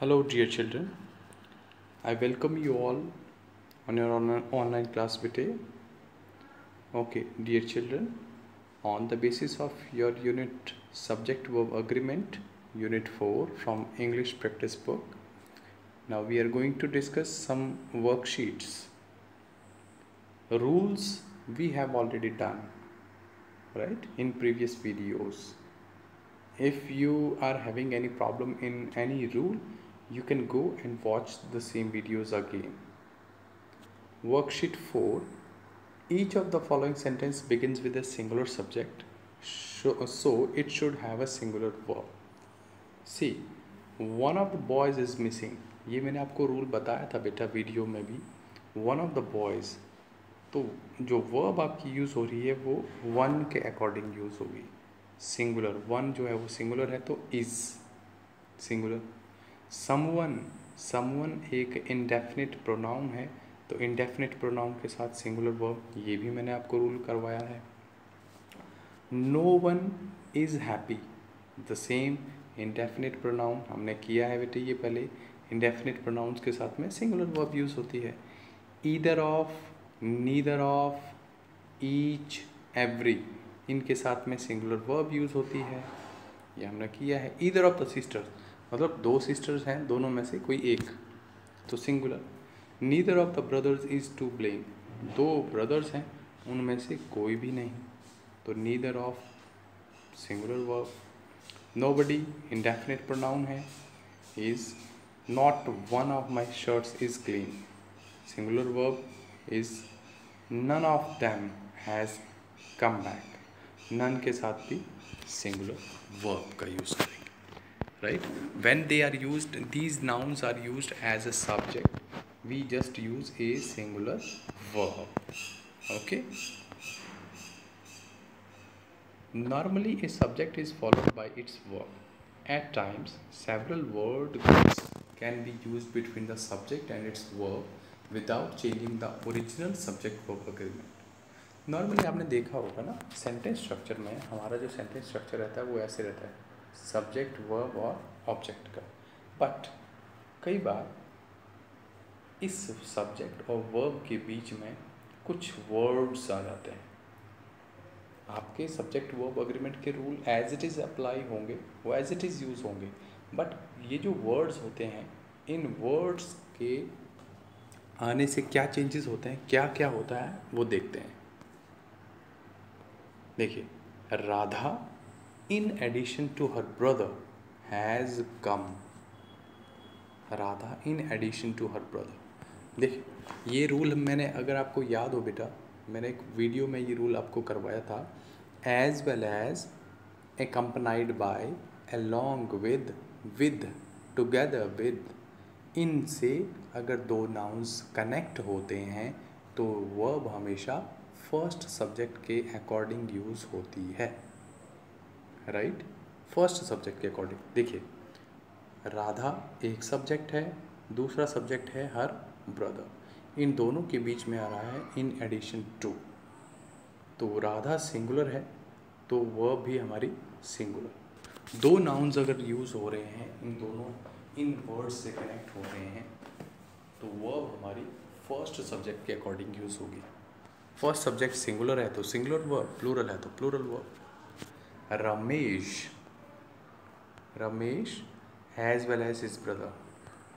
Hello, dear children. I welcome you all on your online class today. Okay, dear children, on the basis of your unit subject verb agreement, unit 4 from English practice book, now we are going to discuss some worksheets. Rules we have already done, right, in previous videos. If you are having any problem in any rule, you can go and watch the same videos again. Worksheet 4. Each of the following sentence begins with a singular subject, so it should have a singular verb. See, one of the boys is missing. ये मैंने आपको rule बताया था बेटा video में भी. One of the boys, तो जो वर्ब आपकी यूज़ हो रही है वो वन के अकॉर्डिंग यूज़ होगी. सिंगुलर वन जो है वो सिंगुलर है तो इज सिंगुलर. समवन एक इंडेफिनिट प्रोनाउन है तो इंडेफिनिट प्रोनाउन के साथ सिंगुलर वर्ब, ये भी मैंने आपको रूल करवाया है. No one is happy, the same indefinite pronoun हमने किया है बेटे ये पहले. इंडेफिनिट प्रोनाउंस के साथ में सिंगुलर वर्ब यूज़ होती है. Either of, neither of, each, every, इनके साथ में सिंगुलर वर्ब यूज़ होती है, ये हमने किया है. ईदर ऑफ द सिस्टर्स, मतलब दो सिस्टर्स हैं, दोनों में से कोई एक, तो singular. Neither of the brothers is to blame, दो ब्रदर्स हैं उनमें से कोई भी नहीं, तो neither of singular verb. Nobody indefinite pronoun है. Is not one of my shirts is clean, singular verb is none of them has come back. None के साथ भी सिंगुलर वर्ब का यूज़ करेंगे. Right? When they are used, these nouns are used as a subject. We just use a singular verb. Okay? Normally, a subject is followed by its verb. At times, several word groups can be used between the subject and its verb without changing the original subject-verb agreement. Normally आपने देखा होगा ना, sentence structure में हमारा जो sentence structure रहता है वो ऐसे रहता है, सब्जेक्ट वर्ब और ऑब्जेक्ट का. बट कई बार इस सब्जेक्ट और वर्ब के बीच में कुछ वर्ड्स आ जाते हैं. आपके सब्जेक्ट वर्ब अग्रीमेंट के rule as it is apply होंगे, वो एज इट इज़ यूज़ होंगे. बट ये जो वर्ड्स होते हैं, इन वर्ड्स के आने से क्या चेंजेस होते हैं, क्या क्या होता है वो देखते हैं. देखिए, Radha in addition to her brother has come. Radha in addition to her brother. देखिए, ये रूल मैंने, अगर आपको याद हो बेटा, मैंने एक वीडियो में ये रूल आपको करवाया था. As well as, accompanied by, along with, together with, इनसे अगर दो नाउन्स कनेक्ट होते हैं तो वर्ब हमेशा फर्स्ट सब्जेक्ट के अकॉर्डिंग यूज़ होती है. राइट, फर्स्ट सब्जेक्ट के अकॉर्डिंग. देखिए, राधा एक सब्जेक्ट है, दूसरा सब्जेक्ट है हर ब्रदर. इन दोनों के बीच में आ रहा है इन एडिशन टू, तो राधा सिंगुलर है तो वर्ब भी हमारी सिंगुलर. दो नाउन्स अगर यूज़ हो रहे हैं, इन दोनों इन वर्ड्स से कनेक्ट हो रहे हैं, तो वर्ब हमारी फर्स्ट सब्जेक्ट के अकॉर्डिंग यूज़ होगी. फर्स्ट सब्जेक्ट सिंगुलर है तो सिंगुलर वर्ब, प्लूरल है तो plural verb. Ramesh as well as his brother,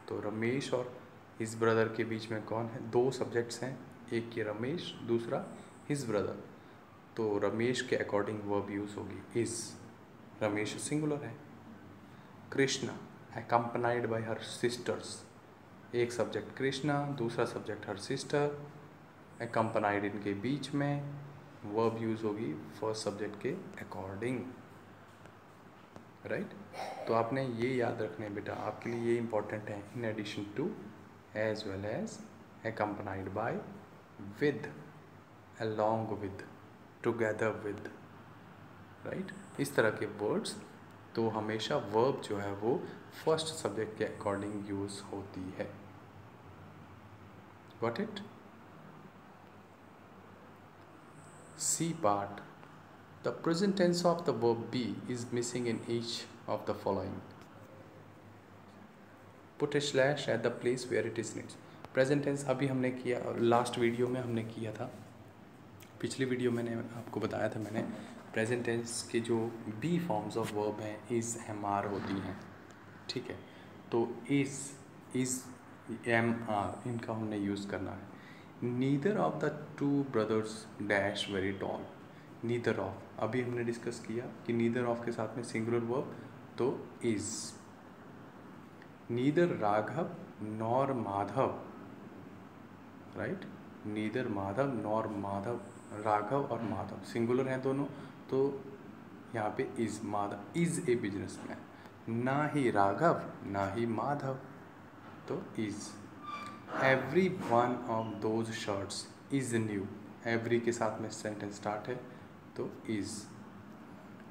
तो रमेश और हिज ब्रदर के बीच में कौन है, दो सब्जेक्ट्स हैं, एक ये रमेश, दूसरा हिज ब्रदर, तो रमेश के अकॉर्डिंग वर्ब यूज़ होगी इज. रमेश सिंगुलर है. Krishna accompanied by her sisters, एक सब्जेक्ट कृष्णा, दूसरा सब्जेक्ट हर सिस्टर, accompanied इनके बीच में, वर्ब यूज़ होगी फर्स्ट सब्जेक्ट के अकॉर्डिंग. राइट, तो आपने ये याद रखना है बेटा, आपके लिए ये इंपॉर्टेंट है. In addition to, as well as, accompanied by, with, along with, together with. Right, इस तरह के वर्ड्स, तो हमेशा वर्ब जो है वो फर्स्ट सब्जेक्ट के अकॉर्डिंग यूज़ होती है. Got it? C part. The present tense of the verb be is missing in each of the following. Put a slash at the place where it is needs. Present tense अभी हमने किया, last video में हमने किया था, पिछली video मैंने आपको बताया था मैंने प्रेजेंट टेंस के जो बी फॉर्म्स ऑफ वर्ब हैं इज़ एम आर होती हैं, ठीक है। तो इज़ एम आर इनका हमने यूज़ करना है। Neither of the two brothers dash very tall. Neither of अभी हमने डिस्कस किया कि नीदर ऑफ के साथ में सिंगुलर वर्ब तो is. Neither Raghav nor Madhav, right, neither Madhav nor Madhav, Raghav और माधव सिंगुलर हैं दोनों, तो यहाँ पे is, Madhav is a businessman, ना ही राघव ना ही माधव, तो is. Every one of those shirts is new, every के साथ में सेंटेंस स्टार्ट है तो is.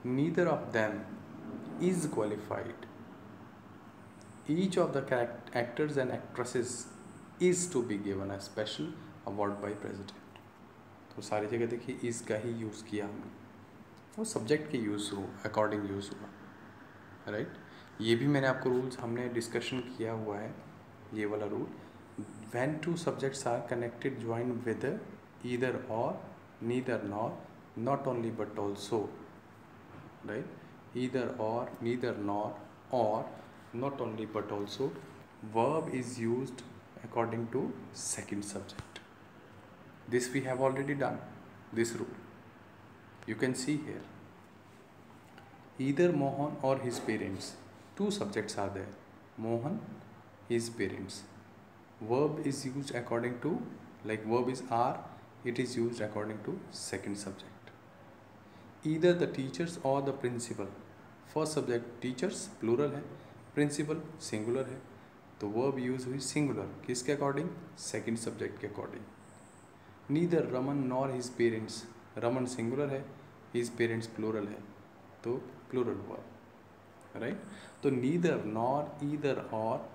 Neither of them is qualified, each of the actors and actresses is to be given a special award by president. तो सारी जगह देखिए is का ही यूज़ किया हमने, वो सब्जेक्ट के यूज़ हो अकॉर्डिंग यूज़ हुआ, राइट। ये भी मैंने आपको रूल्स हमने डिस्कशन किया हुआ है, ये वाला rule. When two subjects are connected join with either or, neither nor, not only but also, right, either or, neither nor और, not only but also, verb is used according to second subject. This we have already done, this rule. You can see here, either Mohan or his parents, two subjects are there, Mohan, his parents. Verb is used according to, like verb is are, it is used according to second subject. Either the teachers or the principal, first subject teachers plural है, principal singular है, तो verb use हुई singular किसके according, second subject के according. Neither Raman nor his parents, Raman singular है, his parents plural है, तो plural verb, right. तो नीदर, नॉर, ईदर और,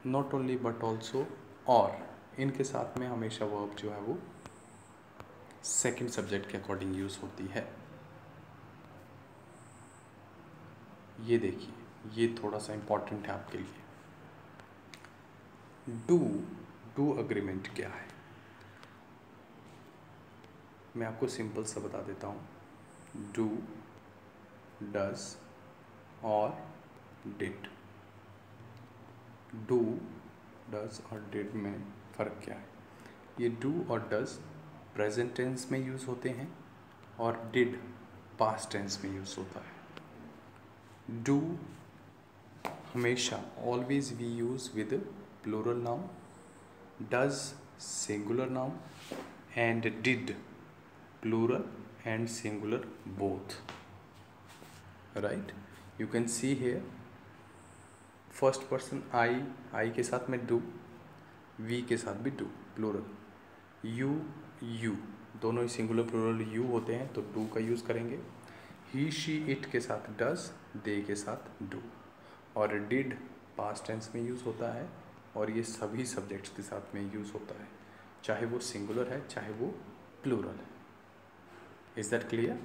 नॉट ओनली बट ऑल्सो और, इनके साथ में हमेशा वर्ब जो है वो सेकंड सब्जेक्ट के अकॉर्डिंग यूज होती है। ये देखिए, ये थोड़ा सा इम्पॉर्टेंट है आपके लिए। डू अग्रीमेंट क्या है, मैं आपको सिंपल सा बता देता हूँ। डू, डज और डिड। डू, डज और डिड में फ़र्क क्या है? ये डू और डज प्रेजेंट टेंस में यूज़ होते हैं और डिड पास्ट टेंस में यूज़ होता है। डू हमेशा always we use with plural noun, does singular noun and did plural and singular both, right. You can see here first person I के साथ में डू, वी के साथ भी डू प्लूरल, यू दोनों ही सिंगुलर प्लूरल यू होते हैं तो डू का यूज़ करेंगे। ही शी इट के साथ डज, दे के साथ डू, और डिड पास्ट टेंस में यूज़ होता है और ये सभी सब्जेक्ट्स के साथ में यूज़ होता है, चाहे वो सिंगुलर है चाहे वो प्लूरल है। Is that clear?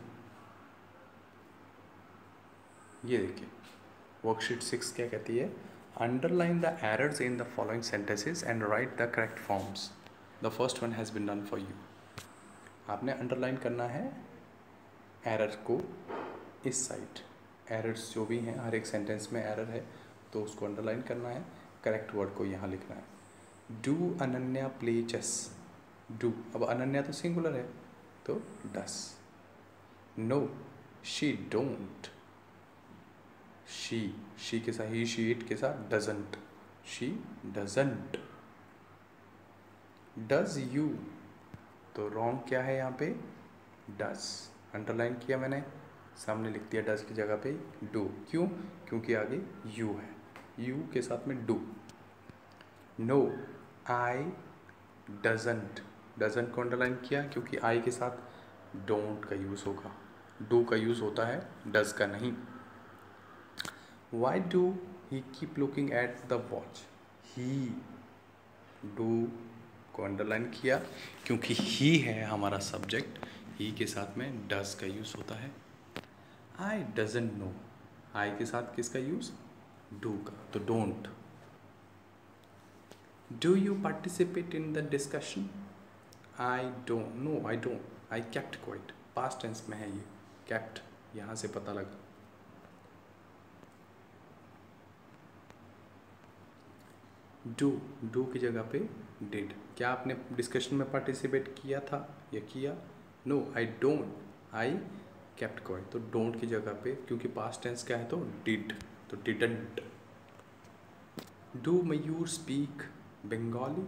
ये देखिए वर्कशीट 6 क्या कहती है, underline the errors in the following sentences and write the correct forms. The first one has been done for you. आपने अंडरलाइन करना है एरर को इस साइड, एरर्स जो भी हैं हर एक सेंटेंस में एरर है तो उसको अंडरलाइन करना है, करेक्ट वर्ड को यहाँ लिखना है। Do Ananya play chess, do, अब अनन्या तो सिंगुलर है तो does. No she don't, she के साथ, ही शी इट के साथ doesn't, she doesn't. Does you, तो रॉन्ग क्या है यहाँ पे, डज, अंडरलाइन किया मैंने, सामने लिख दिया डज की जगह पे डू, क्यों, क्योंकि आगे यू है, यू के साथ में do. No I doesn't, doesn't को अंडरलाइन किया क्योंकि आई के साथ डोंट का यूज़ होगा, डू का यूज़ होता है डज का नहीं। Why do he keep looking at the watch, he, do को अंडरलाइन किया क्योंकि ही है हमारा सब्जेक्ट, ही के साथ में डज का यूज़ होता है। आई डजंट नो, आई के साथ किसका यूज़, डू का, तो don't. Do you participate in the discussion? I don't, no I don't, I kept quiet, past tense में है ये, केप्ट यहाँ से पता लगा। डू की जगह पे डिड। क्या आपने डिस्कशन में पार्टिसिपेट किया था या किया? No I don't, I kept quiet. तो डोंट की जगह पे, क्योंकि पास्ट टेंस क्या है तो डिड, तो didn't. Do Mayur speak Bengali?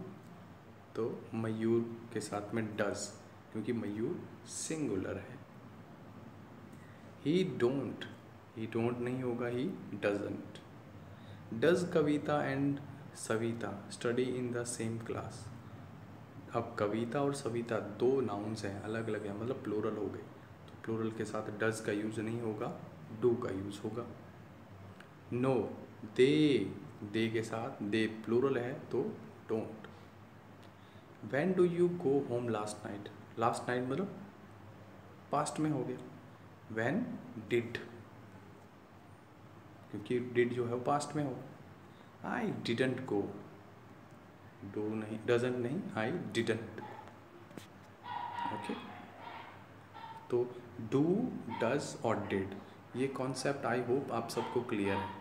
तो मयूर के साथ में डज, क्योंकि मयूर सिंगुलर है। ही डोंट नहीं होगा, he doesn't. Does Kavita and Savita study in the same class? अब कविता और सविता दो नाउन्स हैं, अलग अलग हैं, मतलब प्लूरल हो गए, तो प्लूरल के साथ डज का यूज नहीं होगा, डू का यूज होगा। नो, दे के साथ, दे प्लूरल है तो don't. When do you go home last night? Last night मतलब पास्ट में हो गया। व्हेन डिड, क्योंकि डिड जो है वो पास्ट में होगा। आई डिडंट गो, डू नहीं, डजंट नहीं, आई डिडंट। ओके, तो डू, डज और डिड, ये कॉन्सेप्ट आई होप आप सबको क्लियर है।